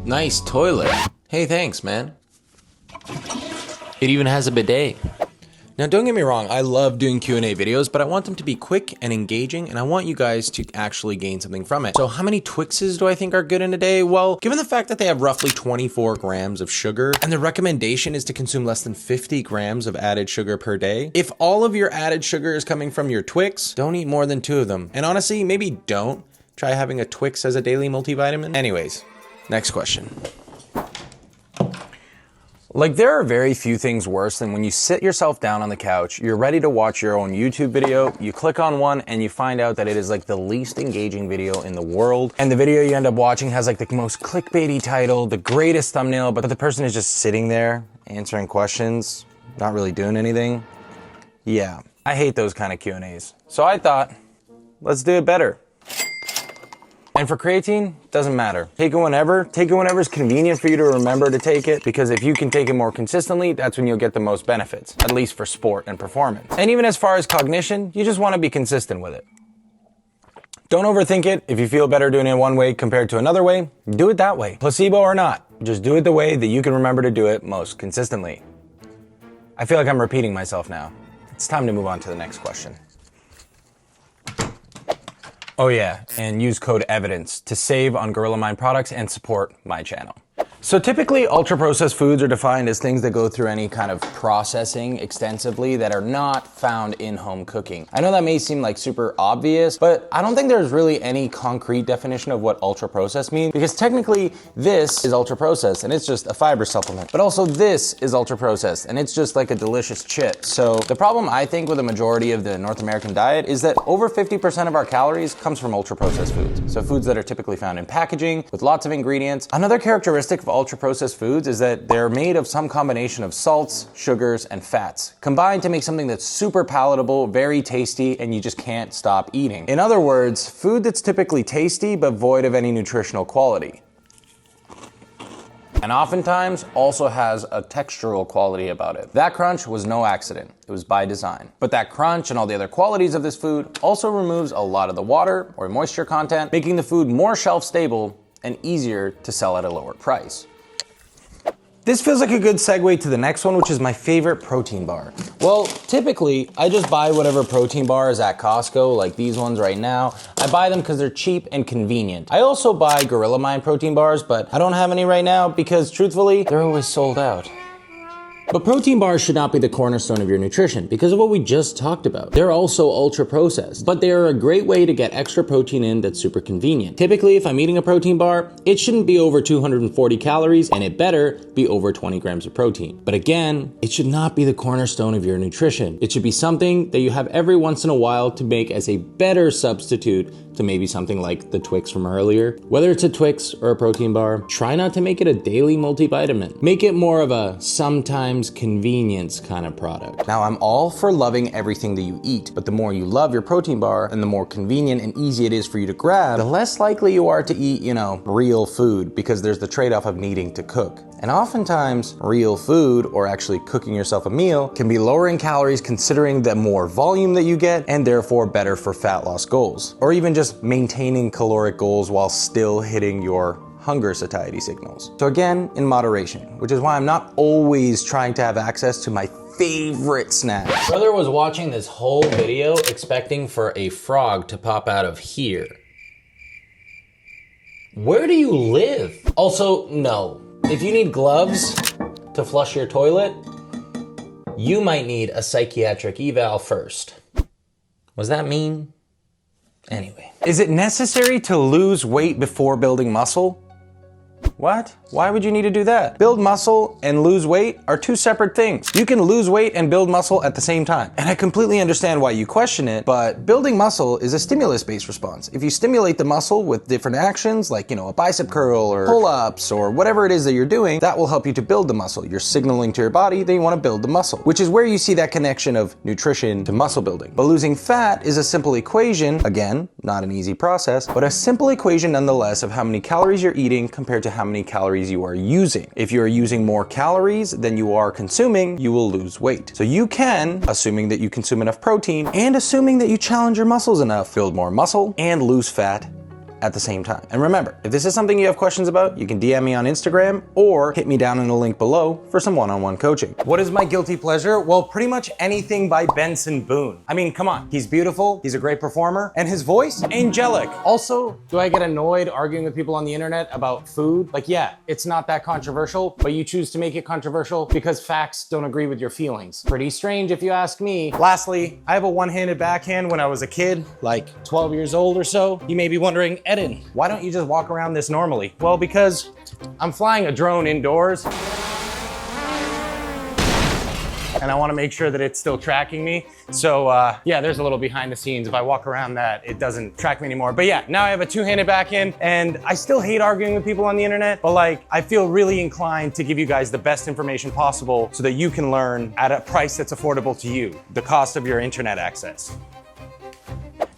Nice toilet. Hey, thanks, man. It even has a bidet. Now, don't get me wrong, I love doing Q&A videos, but I want them to be quick and engaging, and I want you guys to actually gain something from it. So how many Twixes do I think are good in a day? Well, given the fact that they have roughly 24 grams of sugar, and the recommendation is to consume less than 50 grams of added sugar per day, if all of your added sugar is coming from your Twix, don't eat more than 2 of them. And honestly, maybe don't try having a Twix as a daily multivitamin. Anyways, next question. Like, there are very few things worse than when you sit yourself down on the couch, you're ready to watch your own YouTube video, you click on one and you find out that it is like the least engaging video in the world. And the video you end up watching has like the most clickbaity title, the greatest thumbnail, but the person is just sitting there answering questions, not really doing anything. Yeah, I hate those kind of Q&As. So I thought, let's do it better. And for creatine, doesn't matter. Take it whenever is convenient for you to remember to take it, because if you can take it more consistently, that's when you'll get the most benefits, at least for sport and performance. And even as far as cognition, you just want to be consistent with it. Don't overthink it. If you feel better doing it one way compared to another way, do it that way. Placebo or not, just do it the way that you can remember to do it most consistently. I feel like I'm repeating myself now. It's time to move on to the next question. Oh yeah, and use code EVIDENCE to save on Gorilla Mind products and support my channel. So typically, ultra-processed foods are defined as things that go through any kind of processing extensively that are not found in home cooking. I know that may seem like super obvious, but I don't think there's really any concrete definition of what ultra-processed means, because technically this is ultra-processed and it's just a fiber supplement. But also this is ultra-processed and it's just like a delicious chip. So the problem I think with the majority of the North American diet is that over 50% of our calories comes from ultra-processed foods. So foods that are typically found in packaging with lots of ingredients. Another characteristic of ultra-processed foods is that they're made of some combination of salts, sugars, and fats, combined to make something that's super palatable, very tasty, and you just can't stop eating. In other words, food that's typically tasty but void of any nutritional quality. And oftentimes also has a textural quality about it. That crunch was no accident, it was by design. But that crunch and all the other qualities of this food also removes a lot of the water or moisture content, making the food more shelf stable and easier to sell at a lower price. This feels like a good segue to the next one, which is my favorite protein bar. Well, typically, I just buy whatever protein bar is at Costco, like these ones right now. I buy them because they're cheap and convenient. I also buy Gorilla Mind protein bars, but I don't have any right now because, truthfully, they're always sold out. But protein bars should not be the cornerstone of your nutrition because of what we just talked about. They're also ultra processed, but they are a great way to get extra protein in that's super convenient. Typically, if I'm eating a protein bar, it shouldn't be over 240 calories and it better be over 20 grams of protein. But again, it should not be the cornerstone of your nutrition. It should be something that you have every once in a while to make as a better substitute to maybe something like the Twix from earlier. Whether it's a Twix or a protein bar, try not to make it a daily multivitamin. Make it more of a sometimes convenience kind of product. Now, I'm all for loving everything that you eat, but the more you love your protein bar and the more convenient and easy it is for you to grab, the less likely you are to eat, real food, because there's the trade-off of needing to cook. And oftentimes, real food, or actually cooking yourself a meal, can be lower in calories considering the more volume that you get, and therefore better for fat loss goals. Or even just maintaining caloric goals while still hitting your hunger satiety signals. So again, in moderation, which is why I'm not always trying to have access to my favorite snack. Brother was watching this whole video expecting for a frog to pop out of here. Where do you live? Also, no. If you need gloves to flush your toilet, you might need a psychiatric eval first. Was that mean? Anyway. Is it necessary to lose weight before building muscle? What? Why would you need to do that? Build muscle and lose weight are two separate things. You can lose weight and build muscle at the same time. And I completely understand why you question it, but building muscle is a stimulus-based response. If you stimulate the muscle with different actions, like, a bicep curl or pull-ups or whatever it is that you're doing, that will help you to build the muscle. You're signaling to your body that you want to build the muscle, which is where you see that connection of nutrition to muscle building. But losing fat is a simple equation, again, not an easy process, but a simple equation nonetheless of how many calories you're eating compared to how many calories you are using. If you are using more calories than you are consuming, you will lose weight. So you can, assuming that you consume enough protein and assuming that you challenge your muscles enough, build more muscle and lose fat at the same time. And remember, if this is something you have questions about, you can DM me on Instagram or hit me down in the link below for some one-on-one coaching. What is my guilty pleasure? Well, pretty much anything by Benson Boone. I mean, come on, he's beautiful, he's a great performer, and his voice, angelic. Also, do I get annoyed arguing with people on the internet about food? Like, yeah, it's not that controversial, but you choose to make it controversial because facts don't agree with your feelings. Pretty strange if you ask me. Lastly, I have a one-handed backhand when I was a kid, like 12 years old or so. You may be wondering, Eden, why don't you just walk around this normally? Well, because I'm flying a drone indoors and I want to make sure that it's still tracking me. So yeah, there's a little behind the scenes. If I walk around that, it doesn't track me anymore. But yeah, now I have a two-handed backhand, and I still hate arguing with people on the internet, but like, I feel really inclined to give you guys the best information possible so that you can learn at a price that's affordable to you, the cost of your internet access.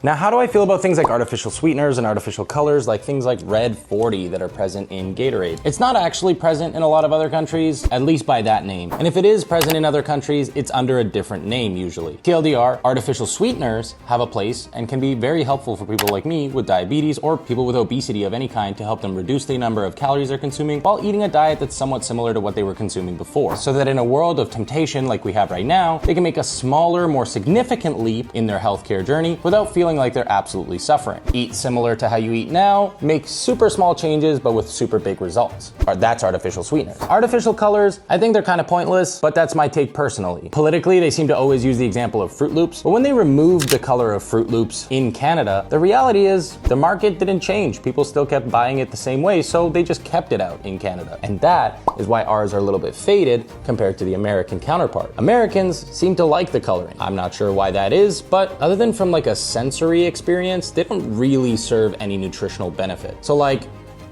Now, how do I feel about things like artificial sweeteners and artificial colors, like things like Red 40 that are present in Gatorade? It's not actually present in a lot of other countries, at least by that name. And if it is present in other countries, it's under a different name usually. TLDR, artificial sweeteners have a place and can be very helpful for people like me with diabetes or people with obesity of any kind to help them reduce the number of calories they're consuming while eating a diet that's somewhat similar to what they were consuming before. So that in a world of temptation like we have right now, they can make a smaller, more significant leap in their healthcare journey without feeling like they're absolutely suffering. Eat similar to how you eat now, make super small changes but with super big results. That's artificial sweeteners. Artificial colors, I think they're kind of pointless, but that's my take personally. Politically, they seem to always use the example of Fruit Loops, but when they removed the color of Fruit Loops in Canada, the reality is the market didn't change. People still kept buying it the same way, so they just kept it out in Canada. And that is why ours are a little bit faded compared to the American counterpart. Americans seem to like the coloring. I'm not sure why that is, but other than from like a sensory experience, they don't really serve any nutritional benefit. So like,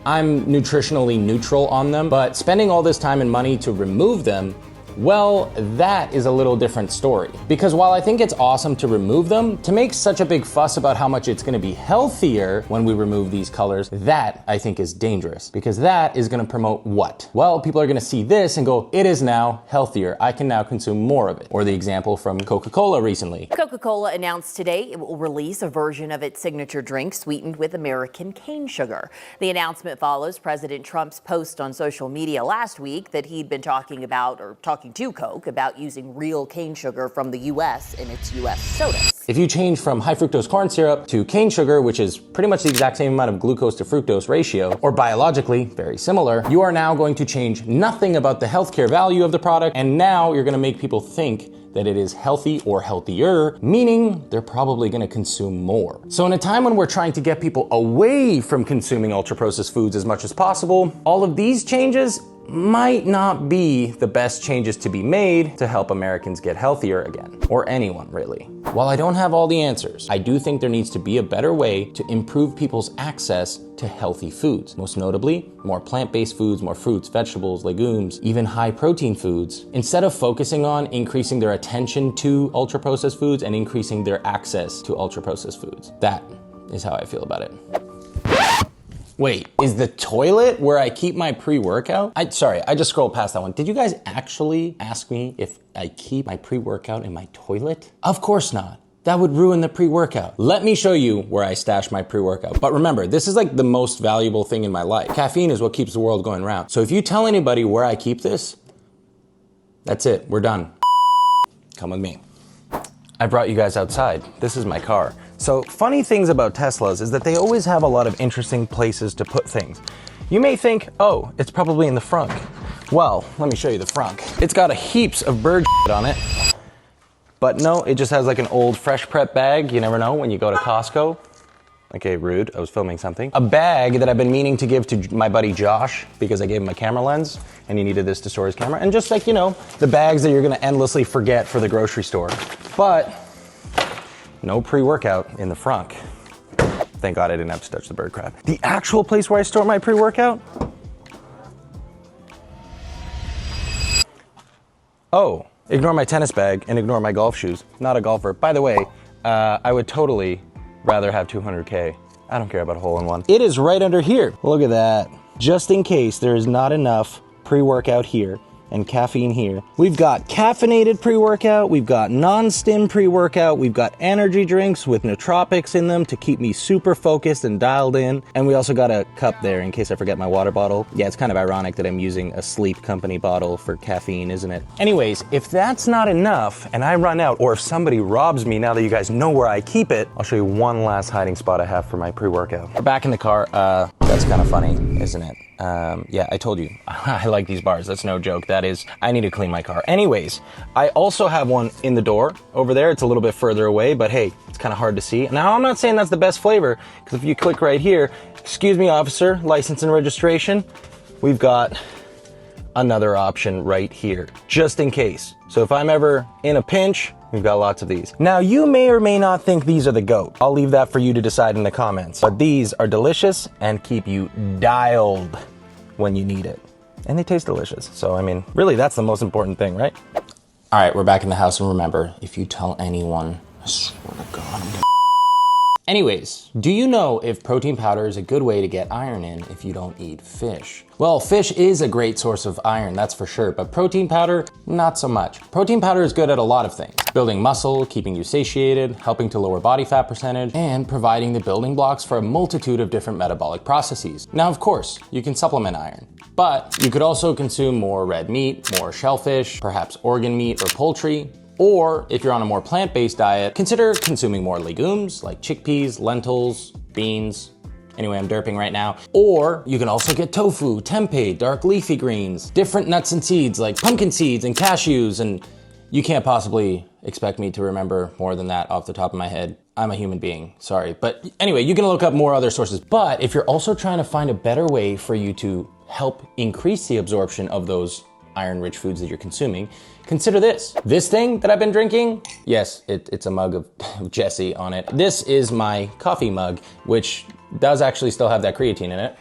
I'm nutritionally neutral on them, but spending all this time and money to remove them, well, that is a little different story. Because while I think it's awesome to remove them, to make such a big fuss about how much it's gonna be healthier when we remove these colors, that I think is dangerous. Because that is gonna promote what? Well, people are gonna see this and go, it is now healthier. I can now consume more of it. Or the example from Coca-Cola recently. Coca-Cola announced today it will release a version of its signature drink sweetened with American cane sugar. The announcement follows President Trump's post on social media last week that he'd been talking to Coke about using real cane sugar from the US in its US sodas. If you change from high fructose corn syrup to cane sugar, which is pretty much the exact same amount of glucose to fructose ratio, or biologically very similar, you are now going to change nothing about the healthcare value of the product, and now you're gonna make people think that it is healthy or healthier, meaning they're probably gonna consume more. So in a time when we're trying to get people away from consuming ultra-processed foods as much as possible, all of these changes might not be the best changes to be made to help Americans get healthier again, or anyone really. While I don't have all the answers, I do think there needs to be a better way to improve people's access to healthy foods. Most notably, more plant-based foods, more fruits, vegetables, legumes, even high-protein foods, instead of focusing on increasing their attention to ultra-processed foods and increasing their access to ultra-processed foods. That is how I feel about it. Wait, is the toilet where I keep my pre-workout? Sorry, I just scrolled past that one. Did you guys actually ask me if I keep my pre-workout in my toilet? Of course not. That would ruin the pre-workout. Let me show you where I stash my pre-workout. But remember, this is like the most valuable thing in my life. Caffeine is what keeps the world going round. So if you tell anybody where I keep this, that's it, we're done. Come with me. I brought you guys outside. This is my car. So funny things about Teslas is that they always have a lot of interesting places to put things. You may think, oh, it's probably in the frunk. Well, let me show you the frunk. It's got a heaps of bird shit on it, but no, it just has like an old Fresh Prep bag. You never know when you go to Costco. Okay, rude, I was filming something. A bag that I've been meaning to give to my buddy Josh because I gave him a camera lens and he needed this to store his camera. And just like, you know, the bags that you're gonna endlessly forget for the grocery store. But no pre-workout in the frunk. Thank God I didn't have to touch the bird crap. The actual place where I store my pre-workout? Oh, ignore my tennis bag and ignore my golf shoes. Not a golfer. By the way, I would totally rather have 200K. I don't care about a hole-in-one. It is right under here. Look at that. Just in case there is not enough pre-workout here, and caffeine here. We've got caffeinated pre-workout, we've got non-stim pre-workout, we've got energy drinks with nootropics in them to keep me super focused and dialed in. And we also got a cup there in case I forget my water bottle. Yeah, it's kind of ironic that I'm using a Sleep Company bottle for caffeine, isn't it? Anyways, if that's not enough and I run out, or if somebody robs me now that you guys know where I keep it, I'll show you one last hiding spot I have for my pre-workout. We're back in the car. That's kind of funny, isn't it? Yeah, I told you, I like these bars. That's no joke. That is, I need to clean my car. Anyways, I also have one in the door over there. It's a little bit further away, but hey, it's kind of hard to see. Now, I'm not saying that's the best flavor, because if you click right here, excuse me, officer, license and registration, we've got another option right here, just in case. So if I'm ever in a pinch, we've got lots of these. Now, you may or may not think these are the GOAT. I'll leave that for you to decide in the comments. But these are delicious and keep you dialed when you need it. And they taste delicious. So, I mean, really, that's the most important thing, right? All right, we're back in the house. And remember, if you tell anyone, I swear to God, I'm gonna... Anyways, do you know if protein powder is a good way to get iron in if you don't eat fish? Well, fish is a great source of iron, that's for sure, but protein powder, not so much. Protein powder is good at a lot of things. Building muscle, keeping you satiated, helping to lower body fat percentage, and providing the building blocks for a multitude of different metabolic processes. Now, of course, you can supplement iron, but you could also consume more red meat, more shellfish, perhaps organ meat or poultry. Or if you're on a more plant-based diet, consider consuming more legumes like chickpeas, lentils, beans. Anyway, I'm derping right now. Or you can also get tofu, tempeh, dark leafy greens, different nuts and seeds like pumpkin seeds and cashews, and you can't possibly expect me to remember more than that off the top of my head. I'm a human being, sorry. But anyway, you can look up more other sources. But if you're also trying to find a better way for you to help increase the absorption of those iron-rich foods that you're consuming, consider this. This thing that I've been drinking, yes, it's a mug of Jesse on it. This is my coffee mug, which does actually still have that creatine in it.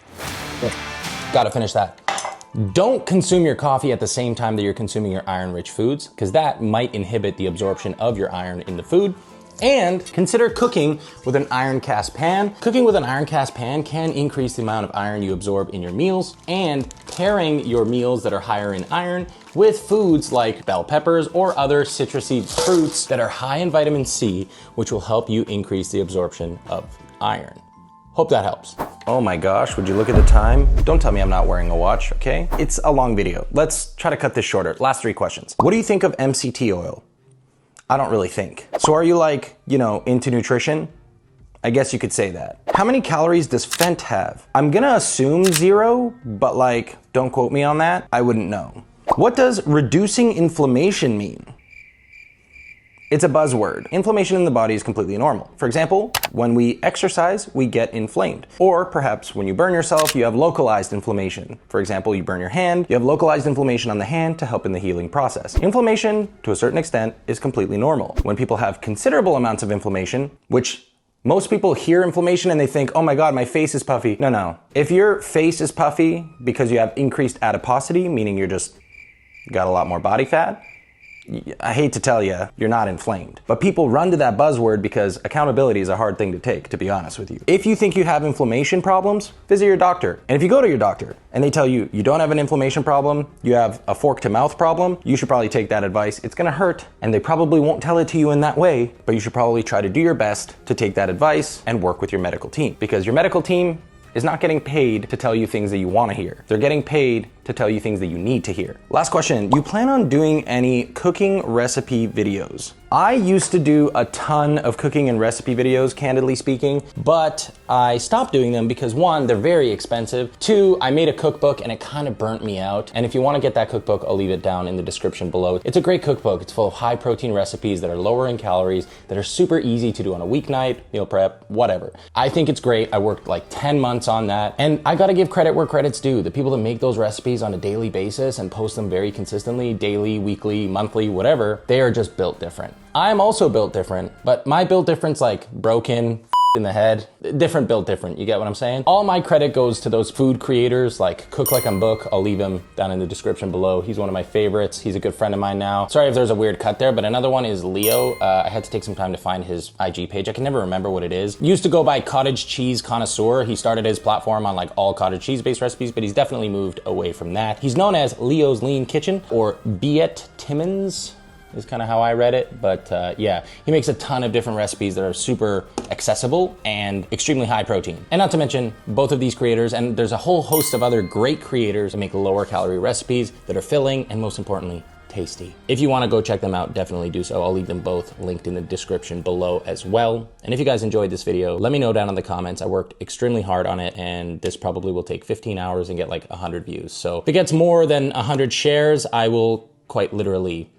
Gotta finish that. Don't consume your coffee at the same time that you're consuming your iron-rich foods, because that might inhibit the absorption of your iron in the food. And consider cooking with an iron cast pan. Cooking with an iron cast pan can increase the amount of iron you absorb in your meals, and pairing your meals that are higher in iron with foods like bell peppers or other citrusy fruits that are high in vitamin C, which will help you increase the absorption of iron. Hope that helps. Oh my gosh, would you look at the time? Don't tell me I'm not wearing a watch, okay? It's a long video. Let's try to cut this shorter. Last 3 questions. What do you think of MCT oil? I don't really think. So are you like, into nutrition? I guess you could say that. How many calories does Fent have? I'm gonna assume 0, but like, don't quote me on that. I wouldn't know. What does reducing inflammation mean? It's a buzzword. Inflammation in the body is completely normal. For example, when we exercise, we get inflamed. Or perhaps when you burn yourself, you have localized inflammation. For example, you burn your hand, you have localized inflammation on the hand to help in the healing process. Inflammation, to a certain extent, is completely normal. When people have considerable amounts of inflammation, which most people hear inflammation and they think, oh my God, my face is puffy. No. If your face is puffy because you have increased adiposity, meaning you're just got a lot more body fat, I hate to tell you, you're not inflamed. But people run to that buzzword because accountability is a hard thing to take, to be honest with you. If you think you have inflammation problems, visit your doctor. And if you go to your doctor and they tell you you don't have an inflammation problem, you have a fork to mouth problem, you should probably take that advice. It's gonna hurt, and they probably won't tell it to you in that way, but you should probably try to do your best to take that advice and work with your medical team, because your medical team is not getting paid to tell you things that you want to hear. They're getting paid to tell you things that you need to hear. Last question, you plan on doing any cooking recipe videos? I used to do a ton of cooking and recipe videos, candidly speaking, but I stopped doing them because 1, they're very expensive. 2, I made a cookbook and it kind of burnt me out. And if you want to get that cookbook, I'll leave it down in the description below. It's a great cookbook. It's full of high protein recipes that are lower in calories, that are super easy to do on a weeknight, meal prep, whatever. I think it's great. I worked like 10 months on that. And I gotta give credit where credit's due. The people that make those recipes on a daily basis and post them very consistently, daily, weekly, monthly, whatever, they are just built different. I'm also built different, but my built difference like broken, in the head. Different built different, you get what I'm saying? All my credit goes to those food creators like Cook Like I'm Book. I'll leave him down in the description below. He's one of my favorites. He's a good friend of mine now. Sorry if there's a weird cut there, but another one is Leo. I had to take some time to find his IG page. I can never remember what it is. Used to go by Cottage Cheese Connoisseur. He started his platform on like all cottage cheese based recipes, but he's definitely moved away from that. He's known as Leo's Lean Kitchen or Biet Timmons is kind of how I read it, but yeah, he makes a ton of different recipes that are super accessible and extremely high protein. And not to mention both of these creators, and there's a whole host of other great creators that make lower calorie recipes that are filling and most importantly, tasty. If you want to go check them out, definitely do so. I'll leave them both linked in the description below as well. And if you guys enjoyed this video, let me know down in the comments. I worked extremely hard on it, and this probably will take 15 hours and get like 100 views. So if it gets more than 100 shares, I will quite literally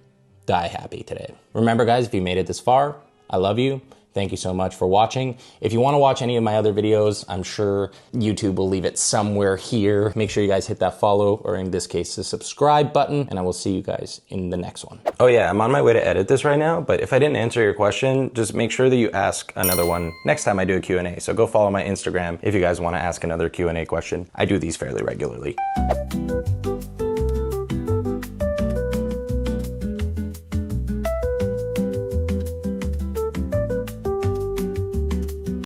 die happy today. Remember guys, if you made it this far, I love you. Thank you so much for watching. If you want to watch any of my other videos, I'm sure YouTube will leave it somewhere here. Make sure you guys hit that follow, or in this case, the subscribe button, and I will see you guys in the next one. Oh yeah, I'm on my way to edit this right now, but if I didn't answer your question, just make sure that you ask another one next time I do a Q&A. So go follow my Instagram if you guys want to ask another Q&A question. I do these fairly regularly.